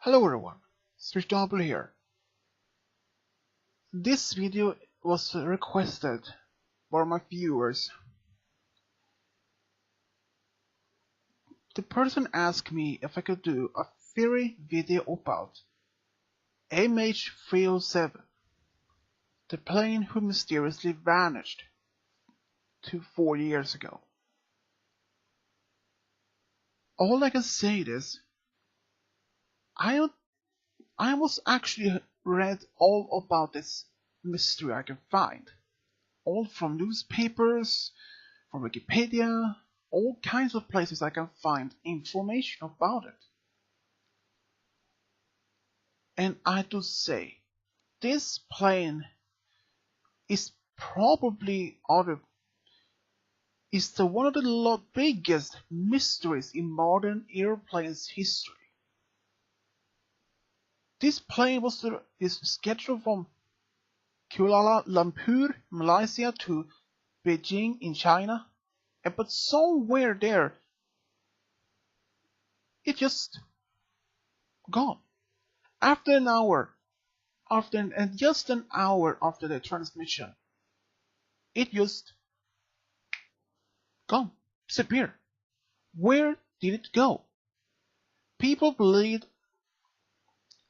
Hello everyone, Switch here. This video was requested by my viewers. The person asked me if I could do a theory video about MH370, the plane who mysteriously vanished 4 years ago. All I can say is, I was actually read all about this mystery I can find. All from newspapers, from Wikipedia, all kinds of places I can find information about it. And I do say, this plane is probably one of the biggest mysteries in modern airplanes history. This plane is scheduled from Kuala Lumpur, Malaysia to Beijing in China, but somewhere there it just gone. After just an hour after the transmission, it just gone, disappeared. Where did it go? People believe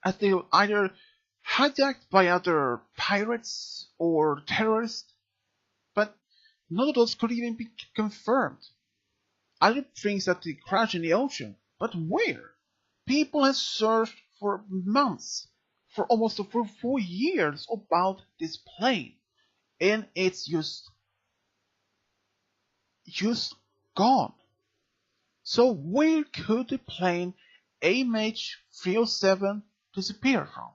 that they were either hijacked by other pirates or terrorists, but none of those could even be confirmed. Other things that they crashed in the ocean, but where? People have searched for months, for 4 years about this plane, and it's just gone. So where could the plane MH370 disappear from?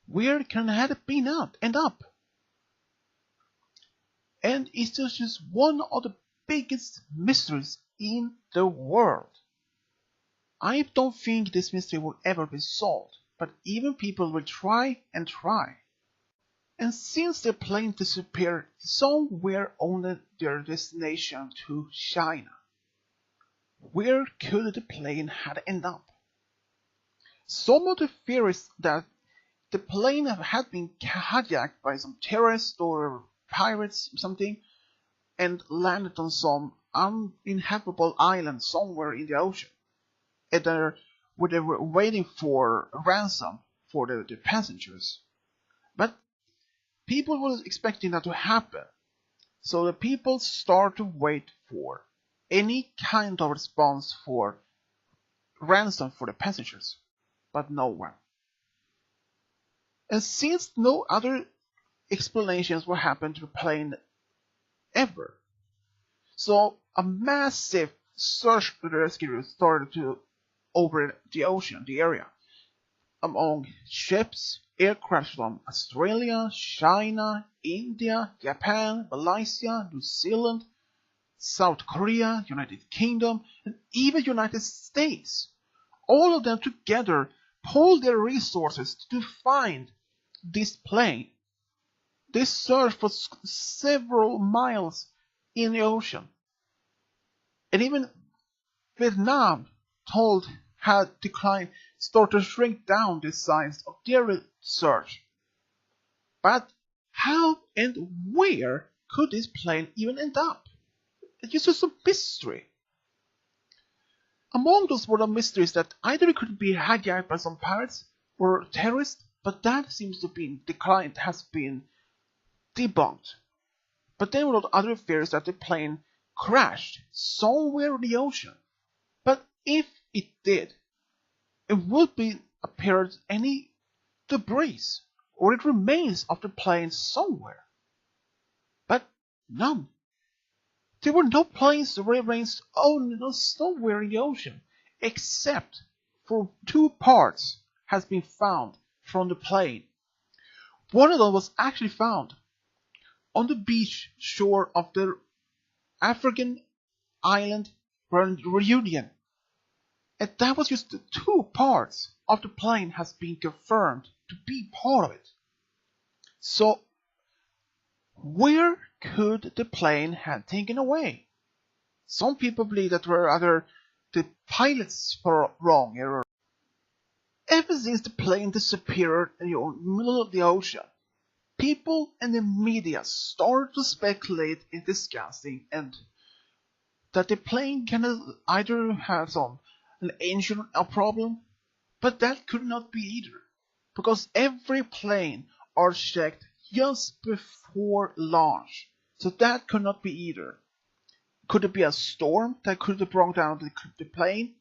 Where can it have end up? And it's just one of the biggest mysteries in the world. I don't think this mystery will ever be solved, but even people will try and try. And since the plane disappeared somewhere on their destination to China, where could the plane have ended up? Some of the theories that the plane had been hijacked by some terrorists or pirates something and landed on some uninhabitable island somewhere in the ocean, and where they were waiting for a ransom for the passengers. But people were expecting that to happen, so the people start to wait for any kind of response for ransom for the passengers, but no one. And since no other explanations what happened to the plane ever, so a massive search and rescue started to over the ocean, the area, among ships, aircraft from Australia, China, India, Japan, Malaysia, New Zealand, South Korea, United Kingdom, and even United States. All of them together pooled their resources to find this plane. They searched for several miles in the ocean. And even Vietnam had declined, started to shrink down the size of their search. But how and where could this plane even end up? It's just a mystery. Among those were the mysteries that either it could be hijacked by some pirates or terrorists, but that seems to be declined, has been debunked. But there were other fears that the plane crashed somewhere in the ocean. But if it did, it would be appeared any debris or it remains of the plane somewhere. But none. There were no planes or remains somewhere in the ocean, except for 2 parts has been found from the plane. One of them was actually found on the beach shore of the African island Reunion. And that was just the 2 parts of the plane has been confirmed to be part of it. So, where could the plane have taken away? Some people believe that were either the pilots were wrong, ever since the plane disappeared in the middle of the ocean, people and the media started to speculate and discussing and that the plane can either have an engine problem, but that could not be either, because every plane are checked just before launch, so that could not be either. Could it be a storm that could have brought down the plane?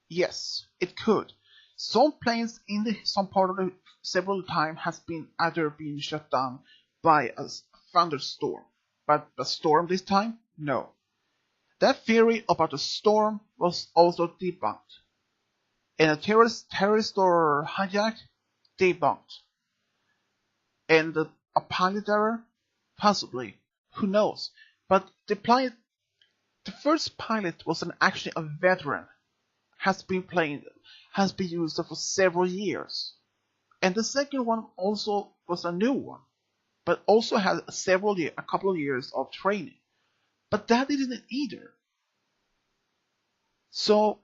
Yes, it could. Some planes in some part of the several times has been either been shut down by a thunderstorm, but a storm this time? No. That theory about a storm was also debunked. And a terrorist or hijack? Debunked. And a pilot error? Possibly. Who knows? But the first pilot was actually a veteran. Has been used for several years. And the second one also was a new one, but also had a couple of years of training. But that didn't either. So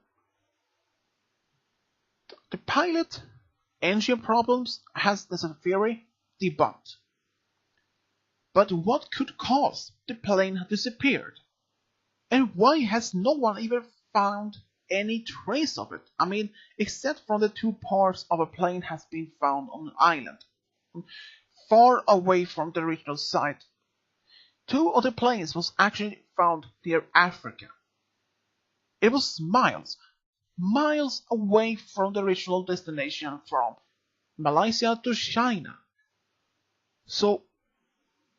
the pilot engine problems has as a theory debunked. But what could cause the plane disappeared? And why has no one even found any trace of it? I mean, except from the 2 parts of a plane has been found on an island, far away from the original site. 2 of the planes was actually found near Africa. It was miles away from the original destination from Malaysia to China. So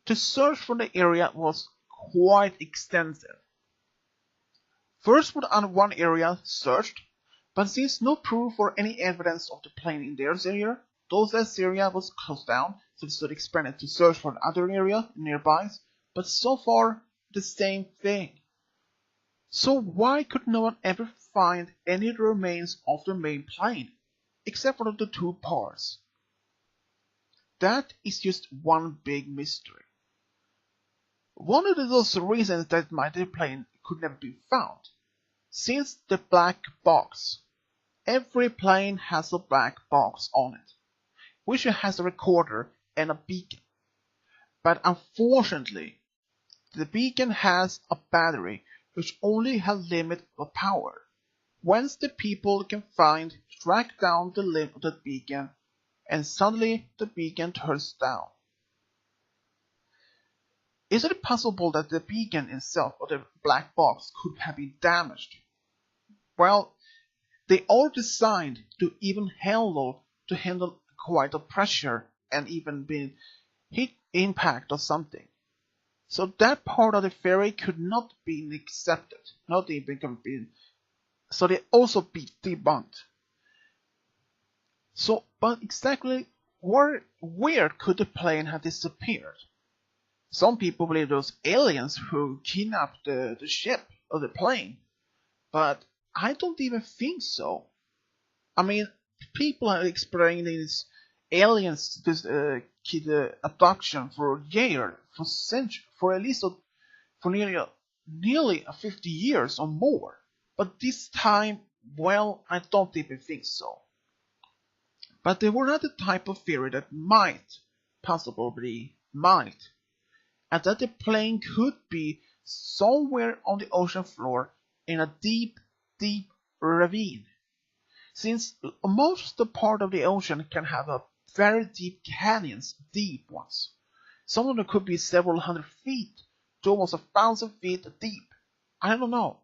the search for the area was quite extensive. First one area searched, but since no proof or any evidence of the plane in their area, that area was closed down, so they started expanded to search for another area nearby, but so far the same thing. So why could no one ever find any of the remains of the main plane, except for the 2 parts? That is just one big mystery. One of those reasons that the plane could never be found, since the black box. Every plane has a black box on it, which has a recorder and a beacon. But unfortunately, the beacon has a battery which only has limit of power. Whence the people can track down the limit of the beacon, and suddenly the beacon turns down. Is it possible that the beacon itself or the black box could have been damaged? Well, they are designed to even handle quite a pressure and even be heat impact or something. So that part of the theory could not be accepted, not even been. So they also be debunked. So, but exactly where could the plane have disappeared? Some people believe those aliens who kidnapped the ship or the plane, but I don't even think so. I mean, people have explained these aliens, this abduction for years, for centuries, for at least for nearly 50 years or more. But this time, well, I don't even think so. But they were not the type of theory that possibly might, and that the plane could be somewhere on the ocean floor in a deep ravine. Since most of the part of the ocean can have a very deep canyons, deep ones. Some of them could be several hundred feet to almost 1,000 feet deep. I don't know.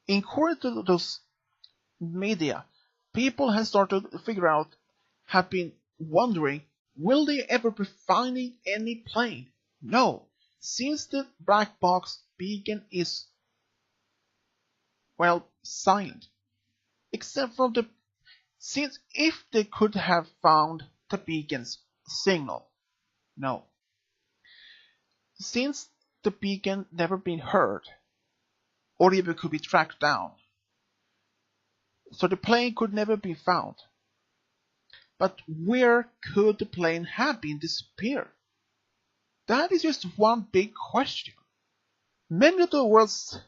According to those media, people have started to have been wondering, will they ever be finding any plane? No, since the black box beacon is, well, silent. Except from since if they could have found the beacon's signal. No. Since the beacon never been heard, or even could be tracked down, so the plane could never be found. But where could the plane have been disappeared? That is just one big question. Many of the world's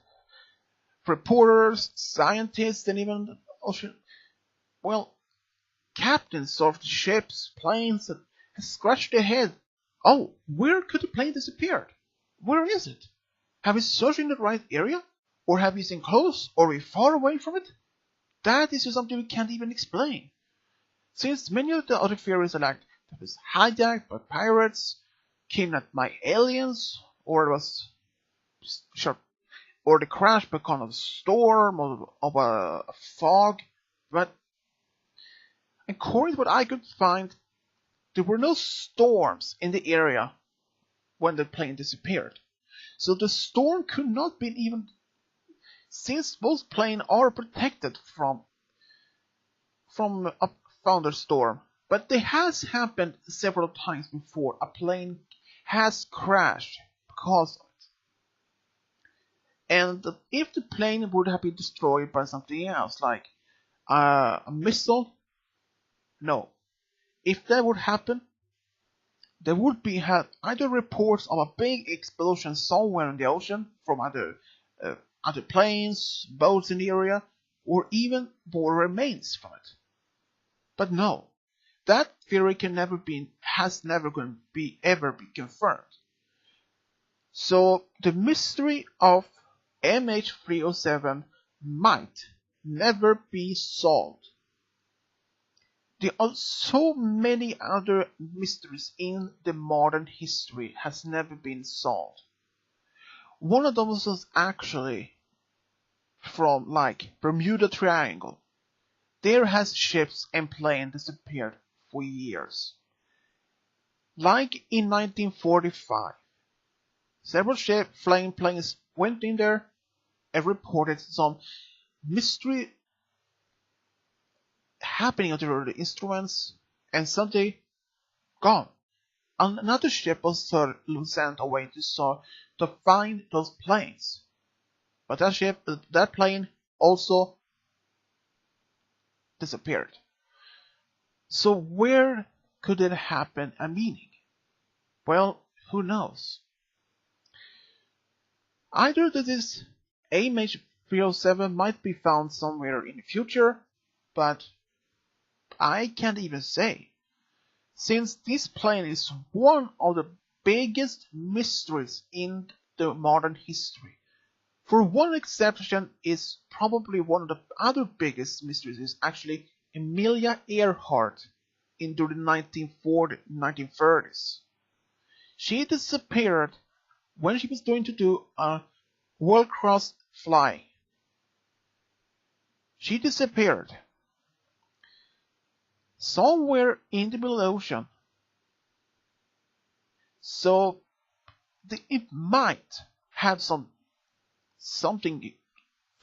reporters, scientists, and even captains of the ships, planes that has scratched their head. Oh, where could the plane disappeared? Where is it? Have we searched in the right area? Or have we seen close or are we far away from it? That is just something we can't even explain. Since many of the other theories are like it was hijacked by pirates, kidnapped by aliens, or it was sharp, or the crash because of a storm or of a fog, but according to what I could find, there were no storms in the area when the plane disappeared. So the storm could not be even, since most planes are protected from a thunderstorm. But it has happened several times before. A plane has crashed because of it. And if the plane would have been destroyed by something else, like a missile, no. If that would happen, there would be either reports of a big explosion somewhere in the ocean from other planes, boats in the area, or even more remains from it. But no, that theory has never going to ever be confirmed. So the mystery of MH307 might never be solved. There are so many other mysteries in the modern history has never been solved. One of them was actually from like Bermuda Triangle. There has ships and planes disappeared for years. Like in 1945, several flying planes went in there and reported some mystery happening on the instruments, and suddenly gone. Another ship was sent away to find those planes, but that plane also disappeared. So where could it happen a meaning? Well, who knows? Either that this MH307 might be found somewhere in the future, but I can't even say, since this plane is one of the biggest mysteries in the modern history. For one exception is probably one of the other biggest mysteries is actually Amelia Earhart in the 1930s. She disappeared when she was going to do a world-cross fly. She disappeared somewhere in the middle ocean. So it might have something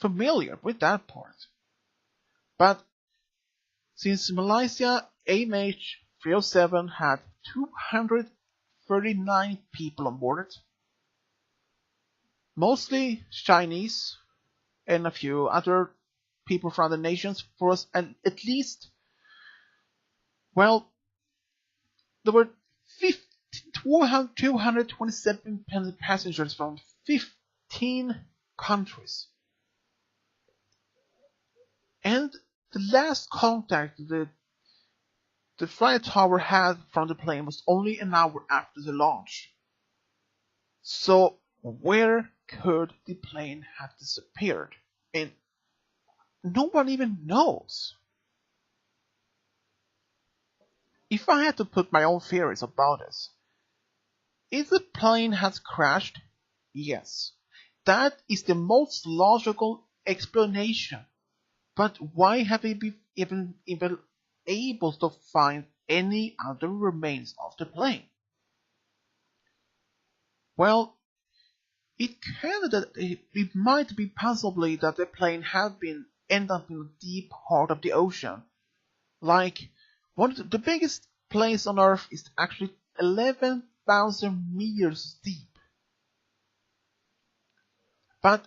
familiar with that part. But since Malaysia MH307 had 239 people on board it, mostly Chinese and a few other people from other nations, for us, and at least, well, there were 227 passengers from 15 countries. And the last contact the flight tower had from the plane was only an hour after the launch. So where could the plane have disappeared? And no one even knows. If I had to put my own theories about this, if the plane has crashed, yes, that is the most logical explanation. But why have we been even able to find any other remains of the plane? Well, it might be possibly that the plane had ended up in a deep heart of the ocean. Like, one of the biggest planes on Earth is actually 11,000 meters deep. But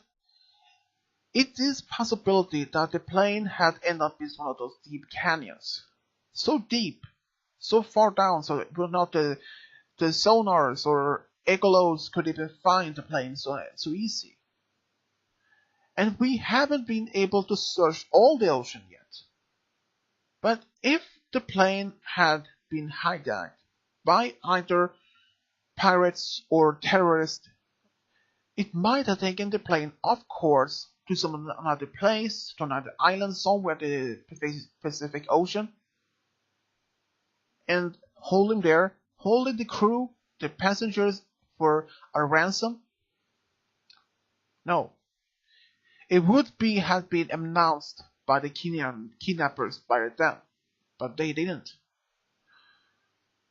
it is possibility that the plane had ended up in one of those deep canyons. So deep, so far down, so it will not the sonars or echolots could even find the plane so easy. And we haven't been able to search all the ocean yet. But if the plane had been hijacked by either pirates or terrorists, it might have taken the plane off course to some another place, to another island somewhere in the Pacific Ocean, and hold him there, holding the crew, the passengers, for a ransom? No. It would have been announced by the kidnappers by then, but they didn't.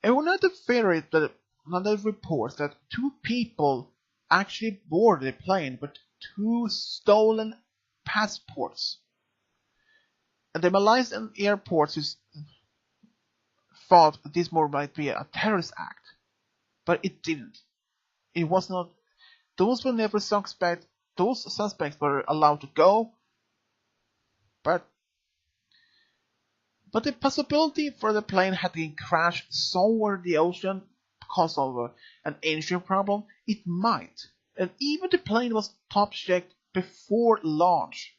And another reports that 2 people actually boarded the plane with 2 stolen passports. And the Malaysian airports thought this more might be a terrorist act, but it didn't. It was not. Those were never suspect. Those suspects were allowed to go, but the possibility for the plane having crashed somewhere in the ocean because of an engine problem, it might. And even the plane was top checked before launch.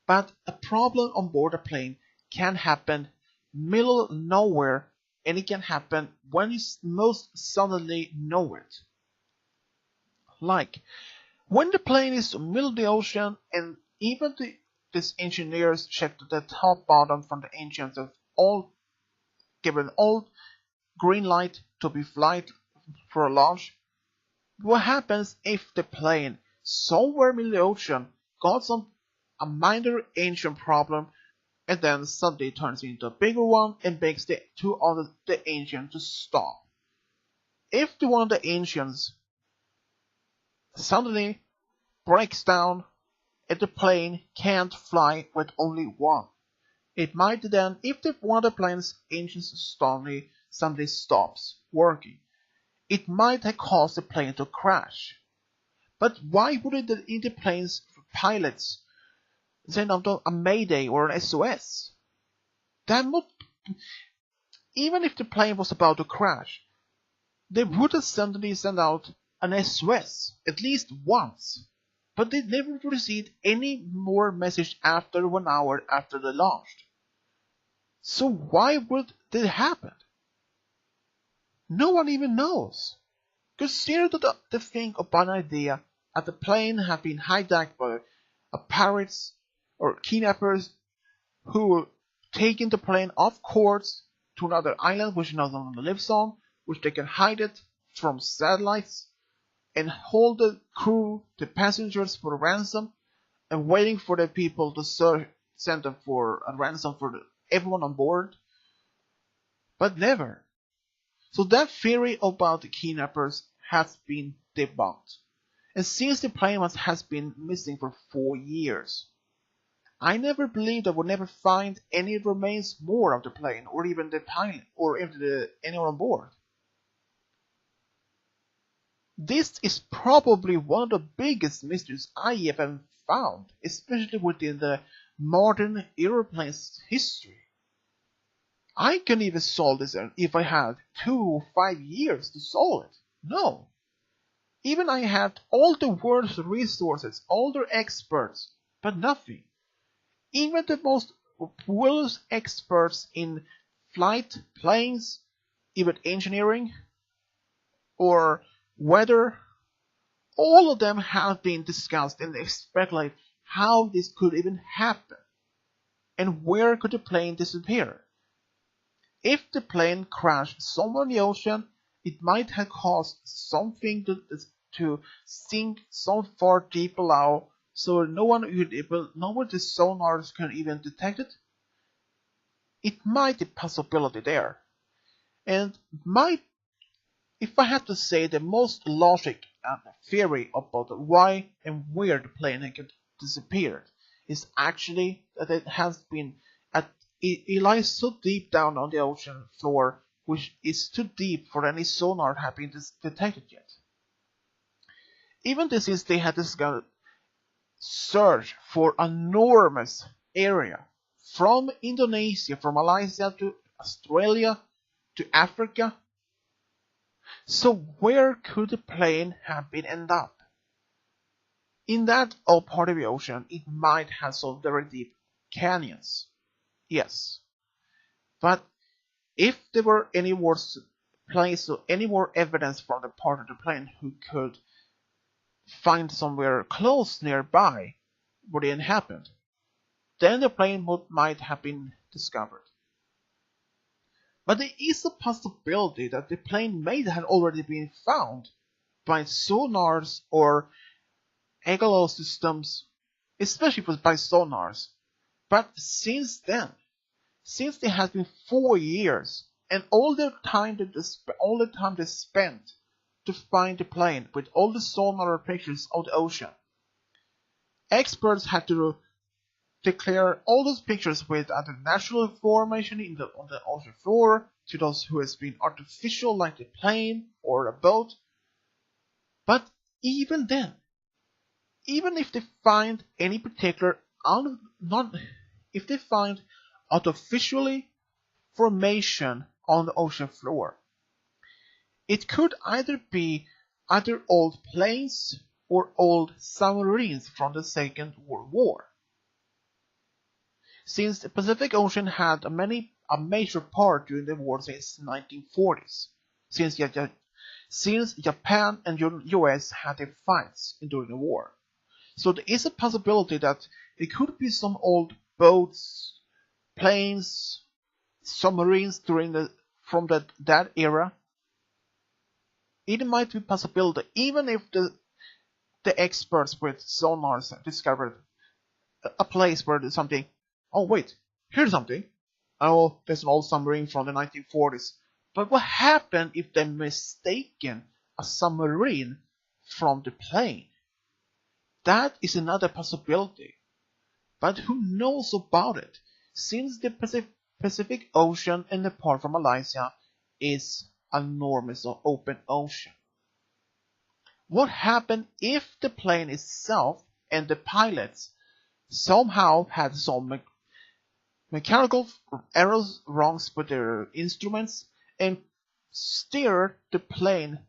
But a problem on board a plane can happen middle of nowhere, and it can happen when you most suddenly know it. Like when the plane is in the middle of the ocean, and even these engineers checked the top bottom from the engines of all given all green light to be flight for a launch. What happens if the plane somewhere in the ocean got a minor engine problem, and then suddenly turns into a bigger one and makes the engine to stop? If one of the engines suddenly breaks down and the plane can't fly with only one, it might then, if one of the plane's engines suddenly stops working, it might have caused the plane to crash. But why wouldn't the plane's pilots send out a mayday or an SOS? Even if the plane was about to crash, they would have suddenly sent out an SOS at least once. But they never received any more message after 1 hour after they launched. So why would that happen? No one even knows. Consider the think about an idea that the plane had been hijacked by pirates or kidnappers who were taking the plane off course to another island which no one lives on, which they can hide it from satellites, and hold the crew, the passengers, for a ransom, and waiting for the people to send them for a ransom for everyone on board. But never. So that theory about the kidnappers has been debunked. And since the plane has been missing for 4 years, I never believed I would never find any remains more of the plane, or even the pilot, or even anyone on board. This is probably one of the biggest mysteries I have found, especially within the modern aeroplane's history. I can even solve this if I had 2 or 5 years to solve it. No. Even I had all the world's resources, all the experts, but nothing. Even the most world's experts in flight, planes, even engineering, or weather, all of them have been discussed and speculated how this could even happen, and where could the plane disappear. If the plane crashed somewhere in the ocean, it might have caused something to sink so far deep below, so no one the sonars can even detect it. It might be a possibility there, and if I had to say, the most logic and theory about why and where the plane had disappeared is actually that it lies so deep down on the ocean floor, which is too deep for any sonar have been detected yet. Even since they had discovered search for enormous area from Indonesia, from Malaysia to Australia to Africa. So where could the plane have been end up? In that old part of the ocean, it might have some very deep canyons. Yes. But If there were any more planes or any more evidence from the part of the plane who could find somewhere close nearby where it happened, then the plane might have been discovered. But there is a possibility that the plane may have already been found by sonars or echolo systems, especially by sonars. But since then, since it has been 4 years, and all the time they spent to find the plane with all the sonar pictures of the ocean, experts had to declare all those pictures with either natural formation on the ocean floor to those who has been artificial, like a plane or a boat. But even then, even if they find any particular if they find artificially formation on the ocean floor, it could either be old planes or old submarines from the Second World War. Since the Pacific Ocean had a major part during the war since the 1940s, since Japan and US had their fights during the war. So there is a possibility that it could be some old boats, planes, submarines from that era. It might be a possibility, even if the experts with sonars discovered a place where there's something. Oh wait, here's something. Oh, there's an old submarine from the 1940s. But what happened if they mistaken a submarine from the plane? That is another possibility. But who knows about it? Since the Pacific Ocean and the part from Malaysia is an enormous open ocean. What happened if the plane itself and the pilots somehow had some mechanical errors, wrongs with their instruments, and steered the plane?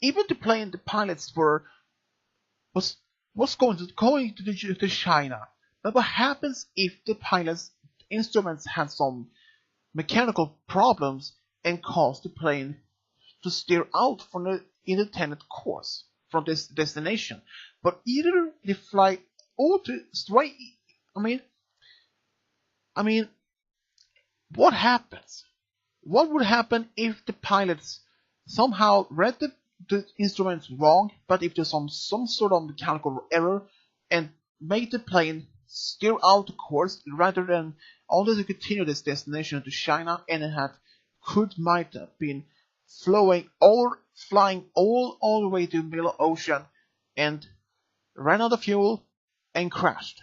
Even the pilots was going to China. But what happens if the pilots' instruments had some mechanical problems and caused the plane to steer out from the intended course from this destination? But either they fly all to straight. I mean, what happens? What would happen if the pilots somehow read the instruments wrong, but if there's some sort of mechanical error and made the plane steer out the course rather than only to continue this destination to China, and it might have been flying all the way to the middle ocean and ran out of fuel and crashed?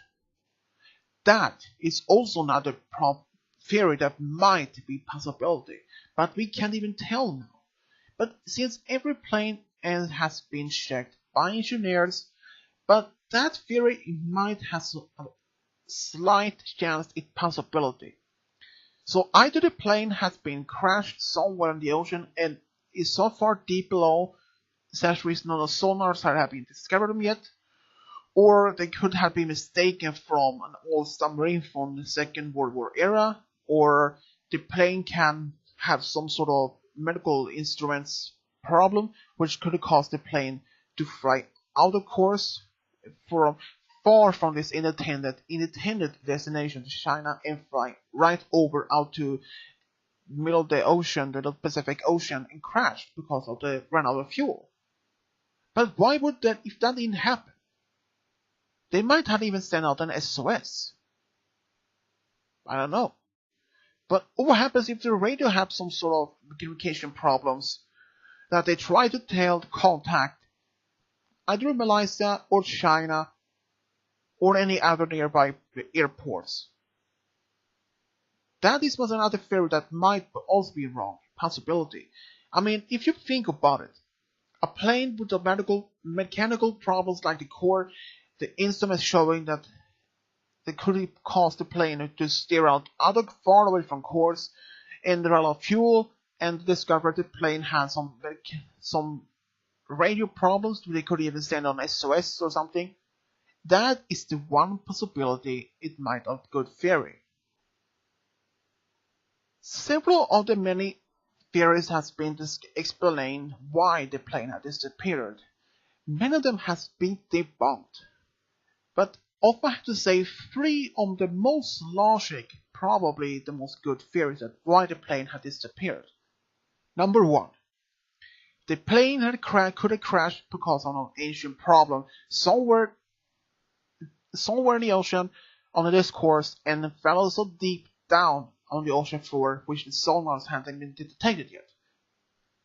That is also another theory that might be a possibility, but we can't even tell now. But since every plane has been checked by engineers, but that theory might have a slight chance of possibility. So either the plane has been crashed somewhere in the ocean and is so far deep below, such reason no sonars have been discovered them yet, or they could have been mistaken from an old submarine from the Second World War era, or the plane can have some sort of medical instruments problem, which could cause the plane to fly out of course from far from this intended destination to China and fly right over out to middle of the ocean, the Pacific Ocean, and crash because of the run out of fuel. But why would that, if that didn't happen? They might have even sent out an SOS. I don't know. But what happens if the radio has some sort of communication problems that they try to tell the contact either Malaysia or China or any other nearby airports? That is another theory that might also be wrong. Possibility. I mean, if you think about it, a plane with the mechanical problems like the core, the instruments showing that they could cause the plane to steer out far away from course and run out of fuel, and discover the plane has some radio problems. They could even send on SOS or something. That is the one possibility. It might have good theory. Several of the many theories has been explained why the plane had disappeared. Many of them has been debunked, but if I have to say three of the most logic, probably the most good theories that why the plane had disappeared. Number one, the plane could have crashed because of an ancient problem somewhere in the ocean on this course and fell so deep down on the ocean floor which the sonars hadn't been detected yet.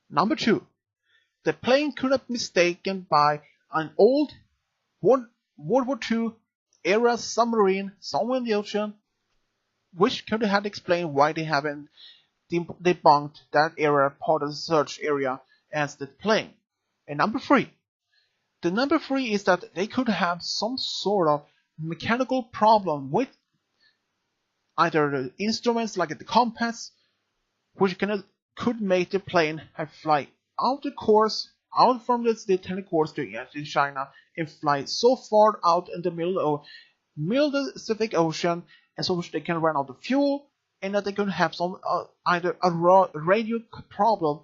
Number two, the plane could have been mistaken by an old World War II era submarine somewhere in the ocean, which could have explained why they haven't debunked that era part of the search area as the plane. And number three is that they could have some sort of mechanical problem with either the instruments like the compass, which could make the plane have fly out the course, out from the intended course to China, and fly so far out in the middle of the Pacific Ocean, and so they can run out of fuel, and that they could have some either a radio problem,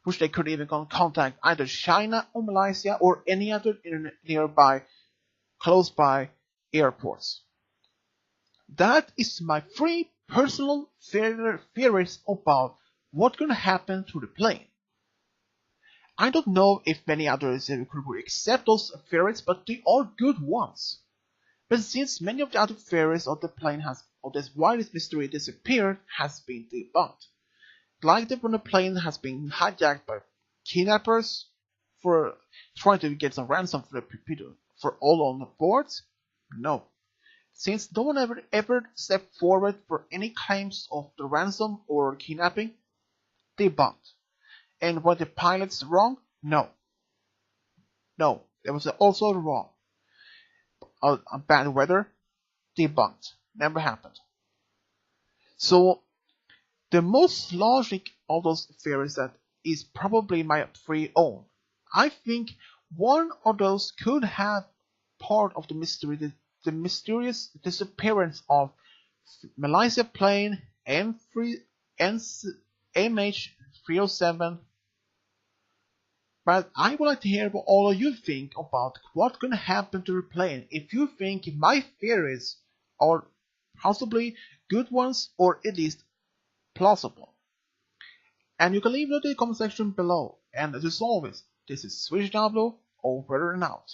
which they could even contact either China or Malaysia or any other nearby, close by airports. That is my three personal theories about what's going to happen to the plane. I don't know if many others could accept those theories, but they are good ones. But since many of the other theories of the plane of this wildest mystery disappeared has been debunked, like that when the plane has been hijacked by kidnappers for trying to get some ransom for the people for all on the board, no. Since no one ever stepped forward for any claims of the ransom or kidnapping, debunked. And were the pilots wrong? No. No, there was also wrong. Bad weather? Debunked. Never happened. So, the most logic of those theories that is probably my three own. I think one of those could have part of the mystery, the mysterious disappearance of Malaysia plane MH370. But I would like to hear what all of you think about what's going to happen to the plane. If you think my theories are possibly good ones or at least plausible. And you can leave it in the comment section below. And as always, this is SwitchW over and out.